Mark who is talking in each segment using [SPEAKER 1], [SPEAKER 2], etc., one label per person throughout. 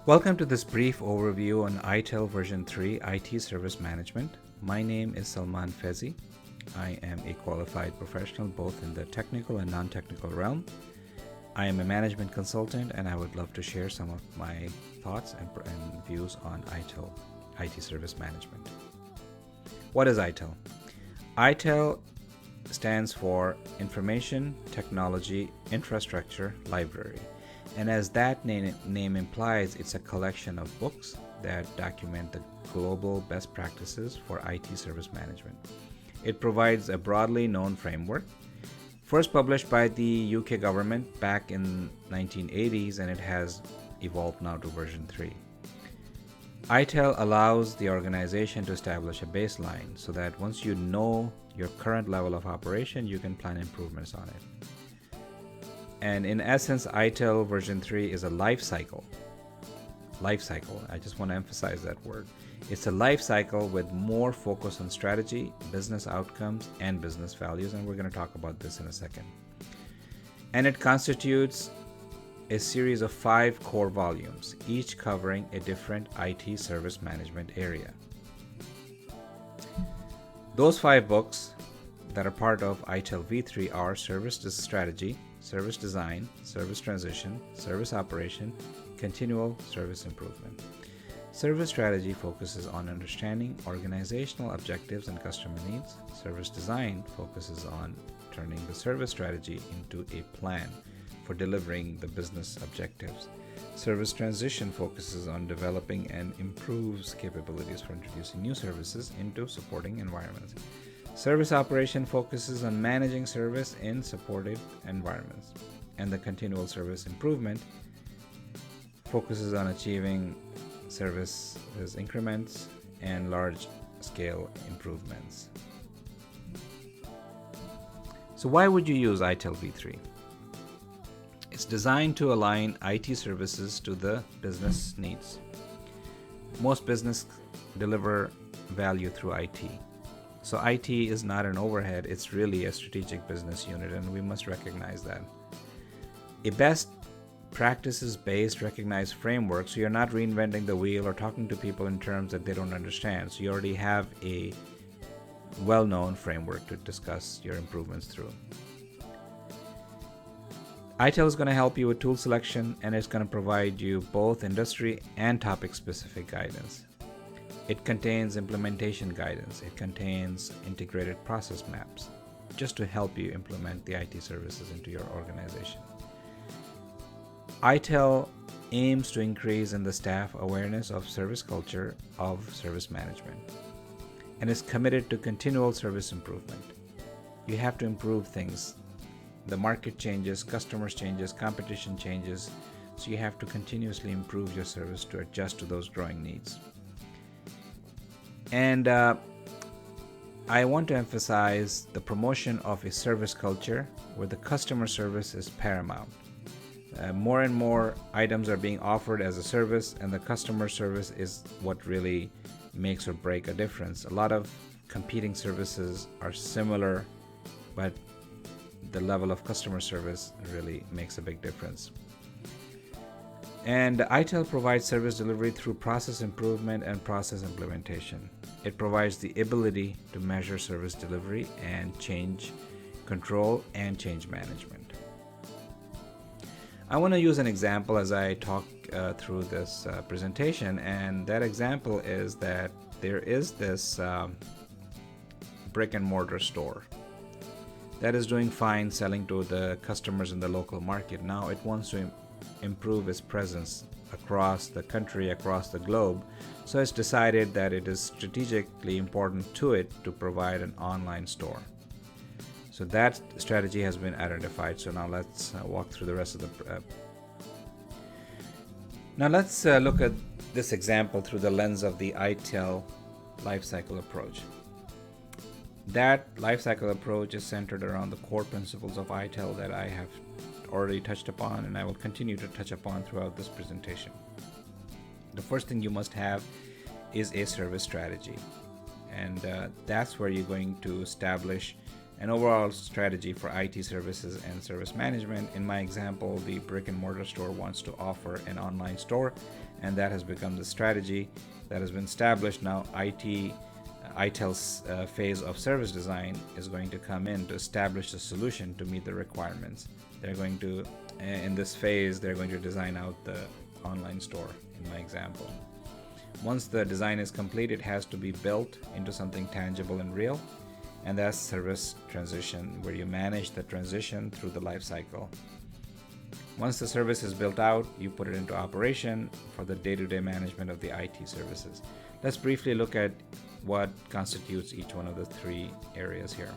[SPEAKER 1] Welcome to this brief overview on ITIL version 3 IT Service Management. My name is Salman Fezi. I am a qualified professional both in the technical and non-technical realm. I am a management consultant and I would love to share some of my thoughts and views on ITIL, IT Service Management. What is ITIL? ITIL stands for Information Technology Infrastructure Library. And as that name implies, it's a collection of books that document the global best practices for IT service management. It provides a broadly known framework, first published by the UK government back in 1980s, and it has evolved now to version 3. ITIL allows the organization to establish a baseline so that once you know your current level of operation, you can plan improvements on it. And in essence, ITIL version 3 is a life cycle. Life cycle, I just want to emphasize that word. It's a life cycle with more focus on strategy, business outcomes, and business values, and we're going to talk about this in a second. And it constitutes a series of 5 core volumes, each covering a different IT service management area. Those 5 books that are part of ITIL V3 are Service Strategy, Service Design, Service Transition, Service Operation, Continual Service Improvement. Service Strategy focuses on understanding organizational objectives and customer needs. Service Design focuses on turning the service strategy into a plan for delivering the business objectives. Service Transition focuses on developing and improves capabilities for introducing new services into supporting environments. Service Operation focuses on managing service in supported environments, and the Continual Service Improvement focuses on achieving services increments and large-scale improvements. So why would you use ITIL V3? It's designed to align IT services to the business needs. Most business deliver value through IT. So IT is not an overhead, it's really a strategic business unit, and we must recognize that. A best practices-based recognized framework, so you're not reinventing the wheel or talking to people in terms that they don't understand. So you already have a well-known framework to discuss your improvements through. ITIL is going to help you with tool selection, and it's going to provide you both industry and topic-specific guidance. It contains implementation guidance. It contains integrated process maps just to help you implement the IT services into your organization. ITIL aims to increase in the staff awareness of service culture of service management and is committed to continual service improvement. You have to improve things. The market changes, customers changes, competition changes, so you have to continuously improve your service to adjust to those growing needs. And I want to emphasize the promotion of a service culture where the customer service is paramount. More and more items are being offered as a service, and the customer service is what really makes or break a difference. A lot of competing services are similar, but the level of customer service really makes a big difference. And ITIL provides service delivery through process improvement and process implementation. It provides the ability to measure service delivery and change control and change management. I want to use an example as I talk through this presentation, and that example is that there is this brick and mortar store that is doing fine selling to the customers in the local market. Now it wants to improve its presence across the country, across the globe. So it's decided that it is strategically important to it to provide an online store. So that strategy has been identified. So now let's walk through the rest of the Now let's look at this example through the lens of the ITIL lifecycle approach. That lifecycle approach is centered around the core principles of ITIL that I have already touched upon, and I will continue to touch upon throughout this presentation. The first thing you must have is a service strategy, and that's where you're going to establish an overall strategy for IT services and service management. In my example, the brick and mortar store wants to offer an online store, and that has become the strategy that has been established. Now ITIL's phase of service design is going to come in to establish a solution to meet the requirements. They're going to, in this phase, they're going to design out the online store in my example. Once the design is complete, it has to be built into something tangible and real, and that's service transition, where you manage the transition through the life cycle. Once the service is built out, you put it into operation for the day-to-day management of the IT services. Let's briefly look at what constitutes each one of the three areas here.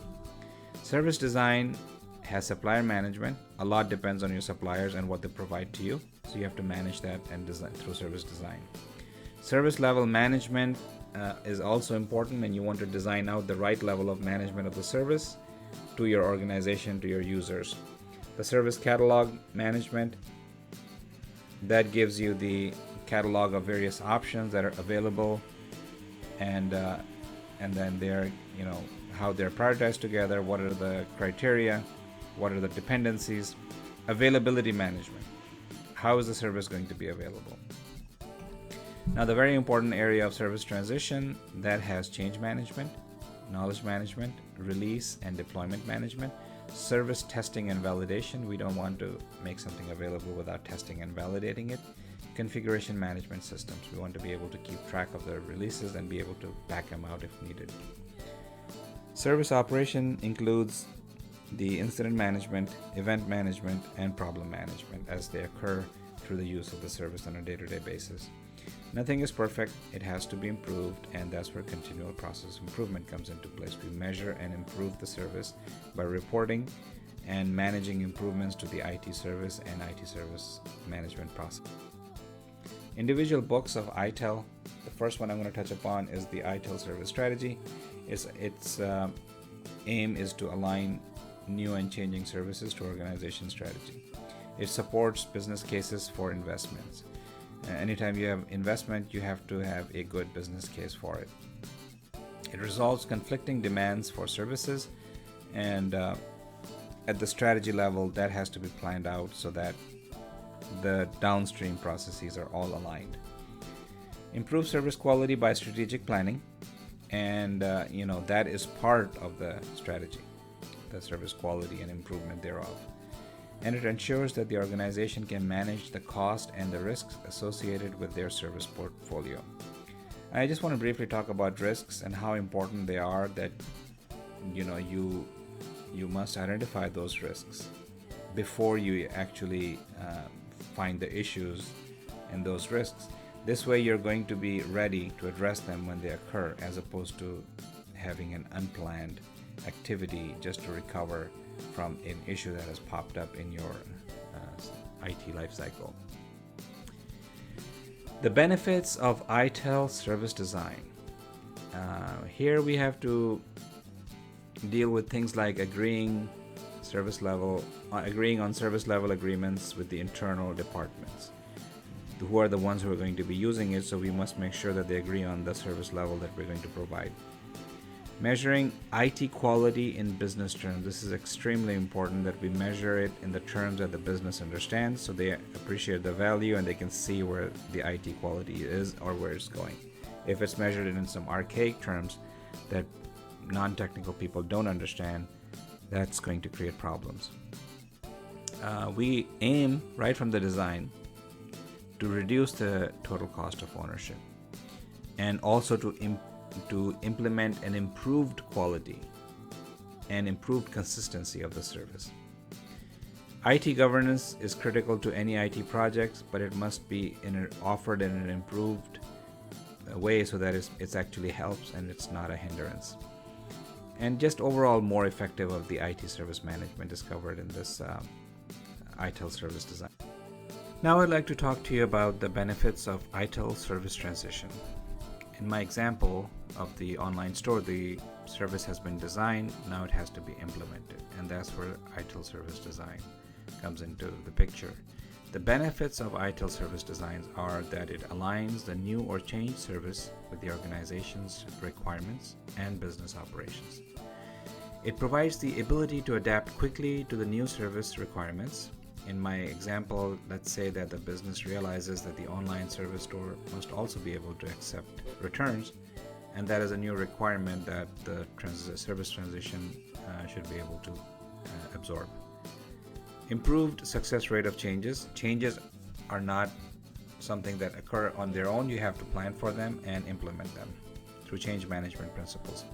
[SPEAKER 1] Service design has supplier management. A lot depends on your suppliers and what they provide to you, so you have to manage that and design through service design. Service level management is also important, and you want to design out the right level of management of the service to your organization, to your users. The service catalog management, that gives you the catalog of various options that are available, and then they're, how they're prioritized together, what are the criteria, what are the dependencies. Availability management, how is the service going to be available? Now, the very important area of service transition, that has change management, knowledge management, release and deployment management, service testing and validation. We don't want to make something available without testing and validating it. Configuration management systems. We want to be able to keep track of the releases and be able to back them out if needed. Service operation includes the incident management, event management, and problem management as they occur through the use of the service on a day-to-day basis. Nothing is perfect, it has to be improved, and that's where continual process improvement comes into place. We measure and improve the service by reporting and managing improvements to the IT service and IT service management process. Individual books of ITIL. The first one I'm going to touch upon is the ITIL service strategy. Its aim is to align new and changing services to organization strategy. It supports business cases for investments. Anytime you have investment, you have to have a good business case for it. It resolves conflicting demands for services, and at the strategy level, that has to be planned out so that the downstream processes are all aligned. Improve service quality by strategic planning, and that is part of the strategy, the service quality and improvement thereof. And it ensures that the organization can manage the cost and the risks associated with their service portfolio. I just want to briefly talk about risks and how important they are, that you must identify those risks before you actually find the issues in those risks. This way you're going to be ready to address them when they occur, as opposed to having an unplanned activity just to recover from an issue that has popped up in your IT lifecycle. The benefits of ITIL service design. Here we have to deal with things like agreeing on service level agreements with the internal departments, who are the ones who are going to be using it, so we must make sure that they agree on the service level that we're going to provide. Measuring IT quality in business terms. This is extremely important that we measure it in the terms that the business understands, so they appreciate the value and they can see where the IT quality is or where it's going. If it's measured in some archaic terms that non-technical people don't understand, that's going to create problems. We aim right from the design to reduce the total cost of ownership, and also to implement an improved quality and improved consistency of the service. IT governance is critical to any IT projects, but it must be offered in an improved way so that it actually helps and it's not a hindrance. And just overall more effective of the IT service management is covered in this ITIL service design. Now I'd like to talk to you about the benefits of ITIL service transition. In my example of the online store, the service has been designed, now it has to be implemented, and that's where ITIL service design comes into the picture. The benefits of ITIL service designs are that it aligns the new or changed service with the organization's requirements and business operations. It provides the ability to adapt quickly to the new service requirements. In my example, let's say that the business realizes that the online service store must also be able to accept returns, and that is a new requirement that the service transition should be able to absorb. Improved success rate of changes. Changes are not something that occur on their own. You have to plan for them and implement them through change management principles.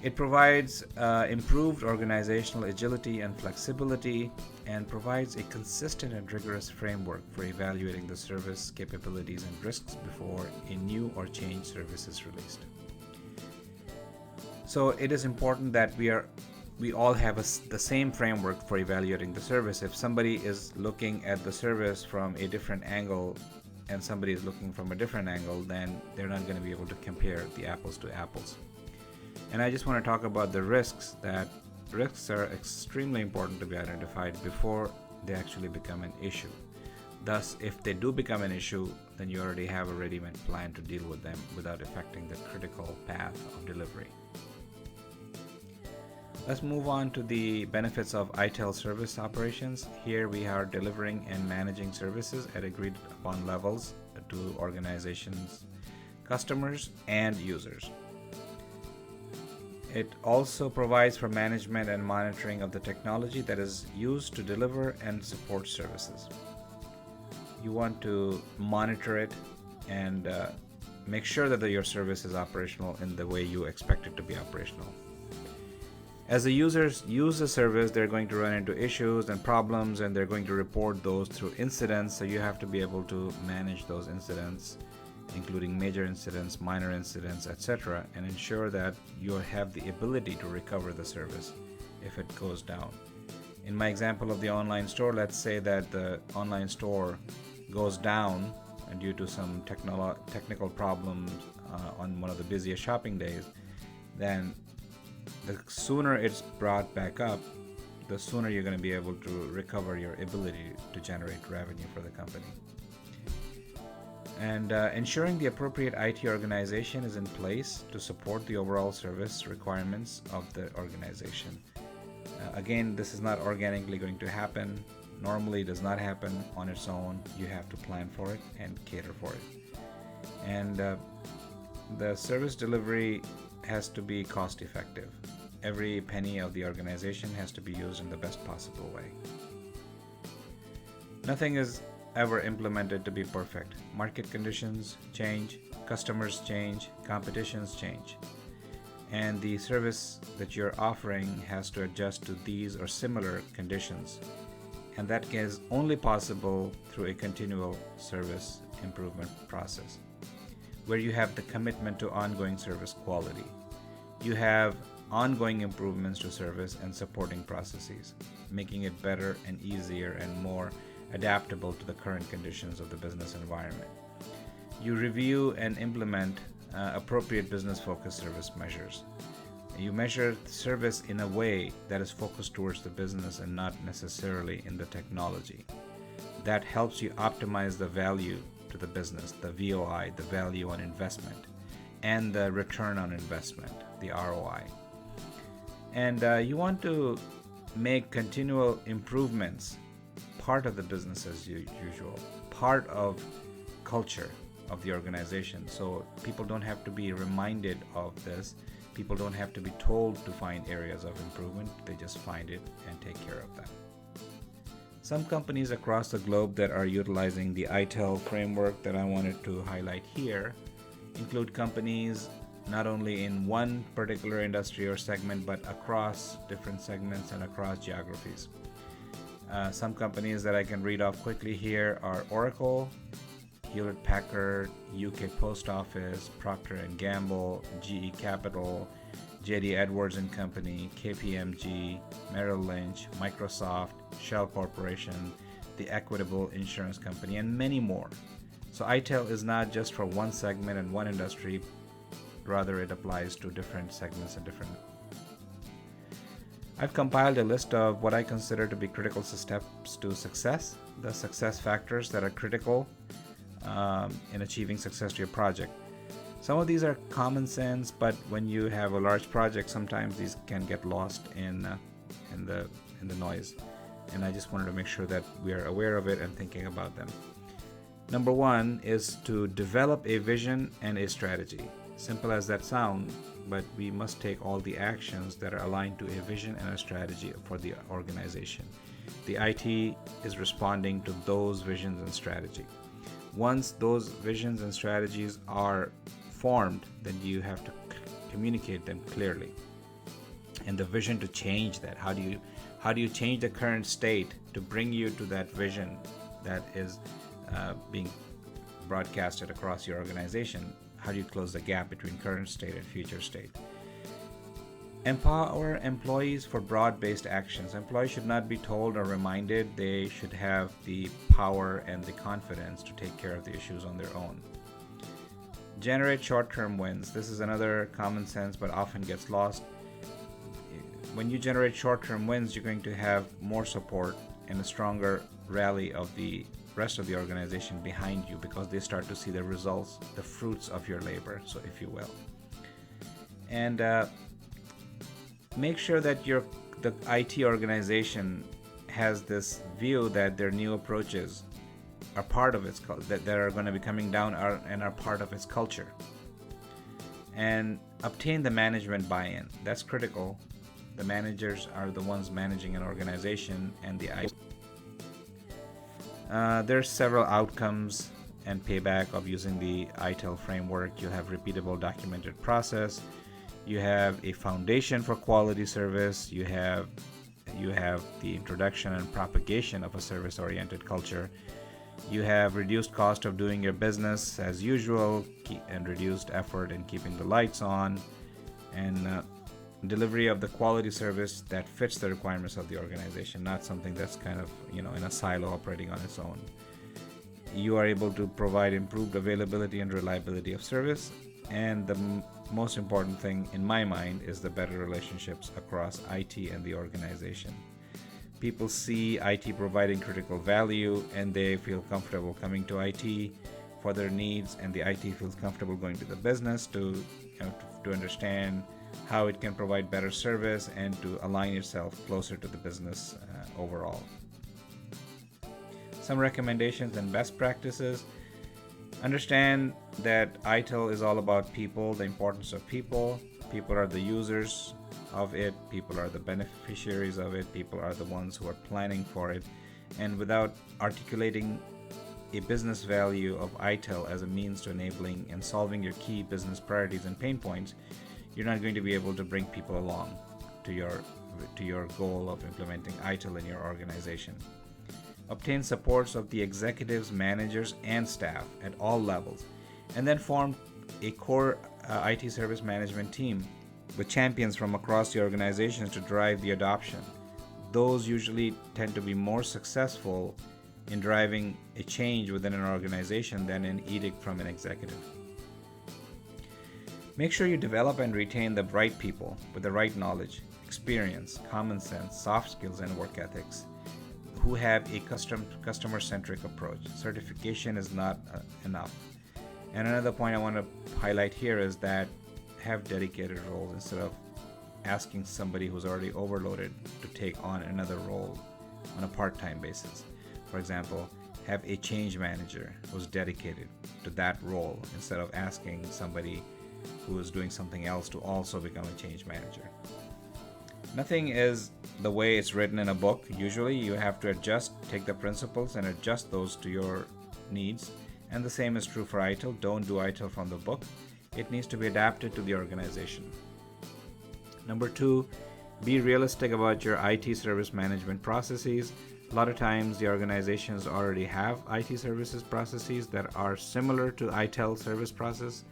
[SPEAKER 1] It provides improved organizational agility and flexibility, and provides a consistent and rigorous framework for evaluating the service capabilities and risks before a new or changed service is released. So it is important that we all have the same framework for evaluating the service. If somebody is looking at the service from a different angle and somebody is looking from a different angle, then they're not going to be able to compare the apples to apples. And I just want to talk about the risks. That risks are extremely important to be identified before they actually become an issue. Thus, if they do become an issue, then you already have a ready-made plan to deal with them without affecting the critical path of delivery. Let's move on to the benefits of ITIL service operations. Here we are delivering and managing services at agreed upon levels to organizations, customers, and users. It also provides for management and monitoring of the technology that is used to deliver and support services. You want to monitor it and make sure that your service is operational in the way you expect it to be operational. As the users use the service, they're going to run into issues and problems, and they're going to report those through incidents. So you have to be able to manage those incidents, including major incidents, minor incidents, etc., and ensure that you have the ability to recover the service if it goes down. In my example of the online store, let's say that the online store goes down due to some technical problems on one of the busiest shopping days. Then the sooner it's brought back up, the sooner you're going to be able to recover your ability to generate revenue for the company. And ensuring the appropriate IT organization is in place to support the overall service requirements of the organization. Again, this is not organically going to happen. Normally, it does not happen on its own. You have to plan for it and cater for it. And the service delivery has to be cost effective. Every penny of the organization has to be used in the best possible way. Nothing is ever implemented to be perfect. Market conditions change, customers change, competitions change, and the service that you're offering has to adjust to these or similar conditions, and that is only possible through a continual service improvement process where you have the commitment to ongoing service quality. You have ongoing improvements to service and supporting processes, making it better and easier and more adaptable to the current conditions of the business environment. You review and implement appropriate business-focused service measures. You measure service in a way that is focused towards the business and not necessarily in the technology. That helps you optimize the value to the business, the VOI, the value on investment, and the return on investment, the ROI. And you want to make continual improvements part of the business as usual, part of culture of the organization. So people don't have to be reminded of this. People don't have to be told to find areas of improvement. They just find it and take care of them. Some companies across the globe that are utilizing the ITIL framework that I wanted to highlight here include companies not only in one particular industry or segment, but across different segments and across geographies. Some companies that I can read off quickly here are Oracle, Hewlett-Packard, UK Post Office, Procter & Gamble, GE Capital, JD Edwards & Company, KPMG, Merrill Lynch, Microsoft, Shell Corporation, the Equitable Insurance Company, and many more. So ITIL is not just for one segment and one industry, rather it applies to different segments and different. I've compiled a list of what I consider to be critical steps to success, the success factors that are critical in achieving success to your project. Some of these are common sense, but when you have a large project, sometimes these can get lost in the noise. And I just wanted to make sure that we are aware of it and thinking about them. Number one is to develop a vision and a strategy. Simple as that sounds, but we must take all the actions that are aligned to a vision and a strategy for the organization. The IT is responding to those visions and strategy. Once those visions and strategies are formed, then you have to communicate them clearly. And the vision to change that. How do you change the current state to bring you to that vision that is being broadcasted across your organization? How do you close the gap between current state and future state? Empower employees for broad-based actions. Employees should not be told or reminded. They should have the power and the confidence to take care of the issues on their own. Generate short-term wins. This is another common sense but often gets lost. When you generate short-term wins, you're going to have more support and a stronger rally of the rest of the organization behind you, because they start to see the results, the fruits of your labor, so if you will. And make sure that the IT organization has this view that their new approaches are part of its that are going to be coming down and are part of its culture. And obtain the management buy-in. That's critical. The managers are the ones managing an organization, and the IT. There's several outcomes and payback of using the ITIL framework. You have repeatable documented process. You have a foundation for quality service. You have the introduction and propagation of a service-oriented culture. You have reduced cost of doing your business as usual, and reduced effort in keeping the lights on, and delivery of the quality service that fits the requirements of the organization, not something that's kind of in a silo operating on its own. You are able to provide improved availability and reliability of service, and the most important thing in my mind is the better relationships across IT and the organization. People see IT providing critical value, and they feel comfortable coming to IT for their needs, and the IT feels comfortable going to the business to understand how it can provide better service and to align itself closer to the business overall. Some recommendations and best practices. Understand that ITIL is all about people, the importance of people. People are the users of it. People are the beneficiaries of it. People are the ones who are planning for it. And without articulating a business value of ITIL as a means to enabling and solving your key business priorities and pain points, you're not going to be able to bring people along to your goal of implementing ITIL in your organization. Obtain supports of the executives, managers, and staff at all levels, and then form a core IT service management team with champions from across the organization to drive the adoption. Those usually tend to be more successful in driving a change within an organization than an edict from an executive. Make sure you develop and retain the right people with the right knowledge, experience, common sense, soft skills, and work ethics who have a customer-centric approach. Certification is not enough. And another point I want to highlight here is that have dedicated roles instead of asking somebody who's already overloaded to take on another role on a part-time basis. For example, have a change manager who's dedicated to that role instead of asking somebody who is doing something else to also become a change manager. Nothing is the way it's written in a book. Usually you have to take the principles and adjust those to your needs. And the same is true for ITIL. Don't do ITIL from the book. It needs to be adapted to the organization. Number 2, be realistic about your IT service management processes. A lot of times the organizations already have IT services processes that are similar to ITIL service processes,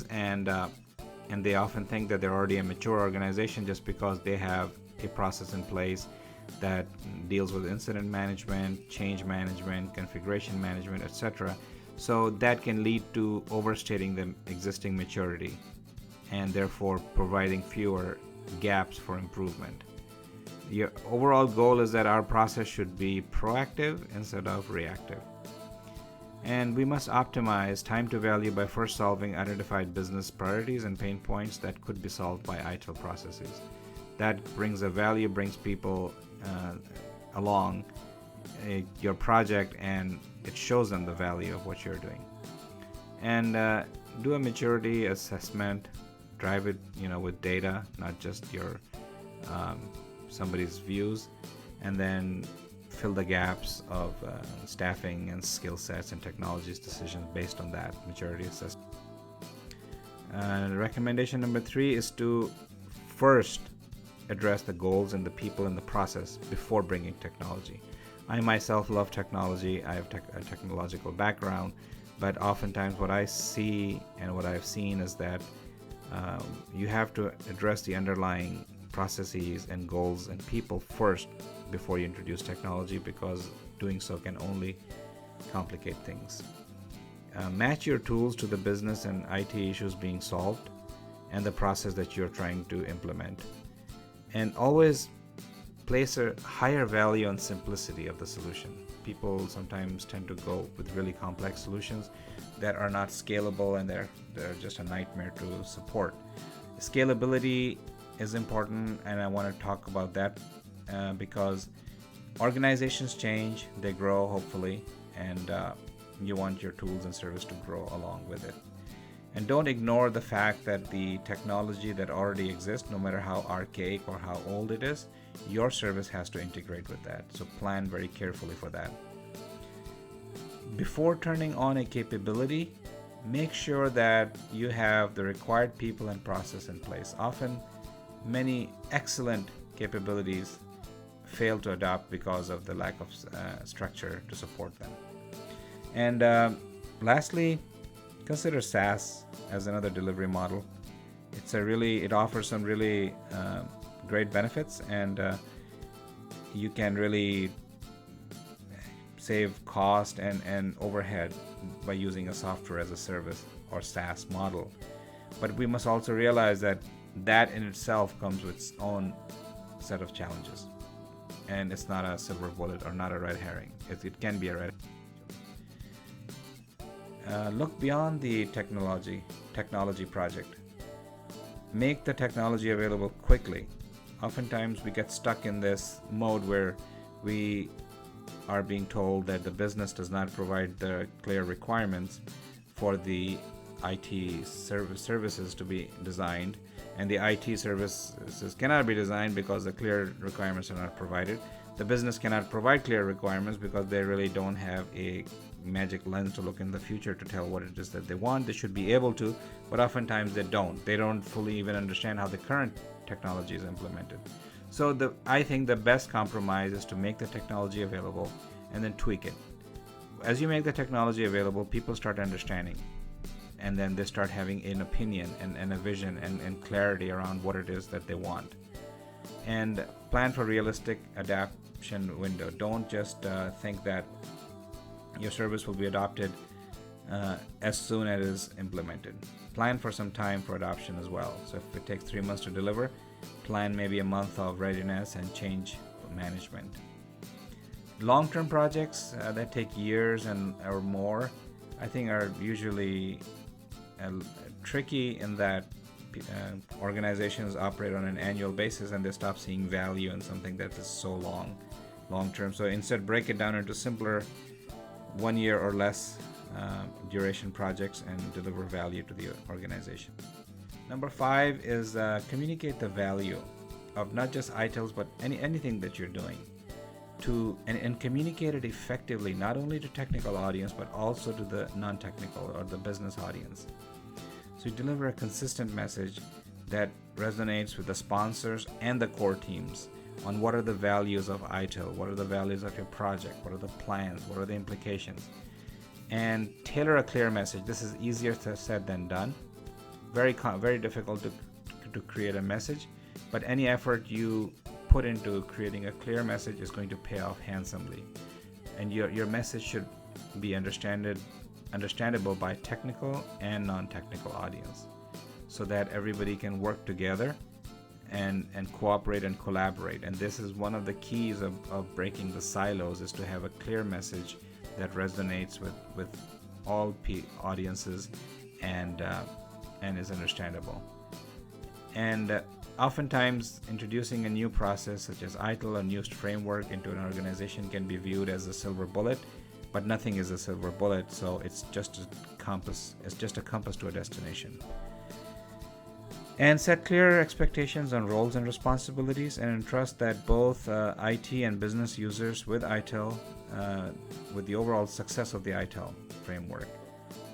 [SPEAKER 1] and they often think that they're already a mature organization just because they have a process in place that deals with incident management, change management, configuration management, etc. So that can lead to overstating the existing maturity and therefore providing fewer gaps for improvement. Your overall goal is that our process should be proactive instead of reactive. And we must optimize time to value by first solving identified business priorities and pain points that could be solved by ITIL processes. That brings a value, brings people along your project, and it shows them the value of what you're doing. And do a maturity assessment, drive it with data, not just your somebody's views, and then fill the gaps of staffing and skill sets and technologies decisions based on that maturity assessment. Recommendation number 3 is to first address the goals and the people in the process before bringing technology. I myself love technology. I have a technological background, but oftentimes what I see and what I've seen is that you have to address the underlying processes and goals and people first before you introduce technology, because doing so can only complicate things. Match your tools to the business and IT issues being solved and the process that you're trying to implement. And always place a higher value on simplicity of the solution. People sometimes tend to go with really complex solutions that are not scalable, and they're just a nightmare to support. Scalability is important, and I want to talk about that because organizations change, they grow hopefully, and you want your tools and service to grow along with it. And don't ignore the fact that the technology that already exists, no matter how archaic or how old it is, your service has to integrate with that. So plan very carefully for that. Before turning on a capability, make sure that you have the required people and process in place. Often, many excellent capabilities fail to adopt because of the lack of structure to support them. And lastly, consider SaaS as another delivery model. It offers some really great benefits, and you can really save cost and overhead by using a software as a service or SaaS model. But we must also realize that in itself comes with its own set of challenges, and it's not a silver bullet or not a red herring. It can be a red herring. Look beyond the technology project. Make the technology available quickly. Oftentimes we get stuck in this mode where we are being told that the business does not provide the clear requirements for the IT services to be designed, and the IT services cannot be designed because the clear requirements are not provided. The business cannot provide clear requirements because they really don't have a magic lens to look in the future to tell what it is that they want. They should be able to, but oftentimes they don't. They don't fully even understand how the current technology is implemented. So I think the best compromise is to make the technology available and then tweak it. As you make the technology available, people start understanding, and then they start having an opinion and a vision and clarity around what it is that they want. And plan for realistic adoption window. Don't just think that your service will be adopted as soon as it is implemented. Plan for some time for adoption as well. So if it takes 3 months to deliver, plan maybe a month of readiness and change management. Long-term projects that take years or more, I think are usually tricky in that organizations operate on an annual basis, and they stop seeing value in something that is so long-term. So instead, break it down into simpler 1 year or less duration projects and deliver value to the organization. Number 5 is communicate the value of not just ITILs, but anything that you're doing and communicate it effectively, not only to technical audience, but also to the non-technical or the business audience. So you deliver a consistent message that resonates with the sponsors and the core teams on what are the values of ITIL, what are the values of your project, what are the plans, what are the implications, and tailor a clear message. This is easier said than done. Very difficult to create a message, but any effort you put into creating a clear message is going to pay off handsomely. And your message should be understandable by technical and non-technical audience, so that everybody can work together and cooperate and collaborate. And this is one of the keys of breaking the silos, is to have a clear message that resonates with all audiences and is understandable. And oftentimes, introducing a new process such as ITIL or new framework into an organization can be viewed as a silver bullet, but nothing is a silver bullet, so it's just a compass. It's just a compass to a destination. And set clear expectations on roles and responsibilities, and entrust that both IT and business users with ITIL, with the overall success of the ITIL framework.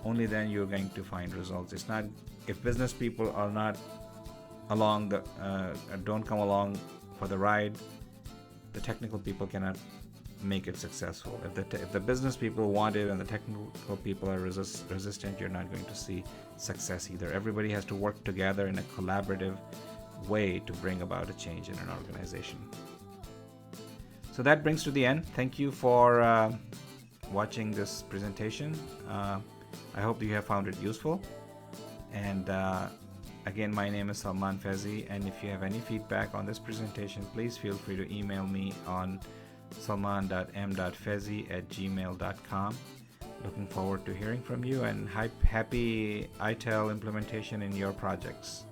[SPEAKER 1] Only then you're going to find results. It's not, if business people are not along the don't come along for the ride, the technical people cannot make it successful. If the business people want it and the technical people are resistant, you're not going to see success either. Everybody has to work together in a collaborative way to bring about a change in an organization. So that brings to the end. Thank you for watching this presentation. I hope you have found it useful. And again, my name is Salman Fezi, and if you have any feedback on this presentation, please feel free to email me on salman.m.fezi@gmail.com. Looking forward to hearing from you, and happy ITIL implementation in your projects.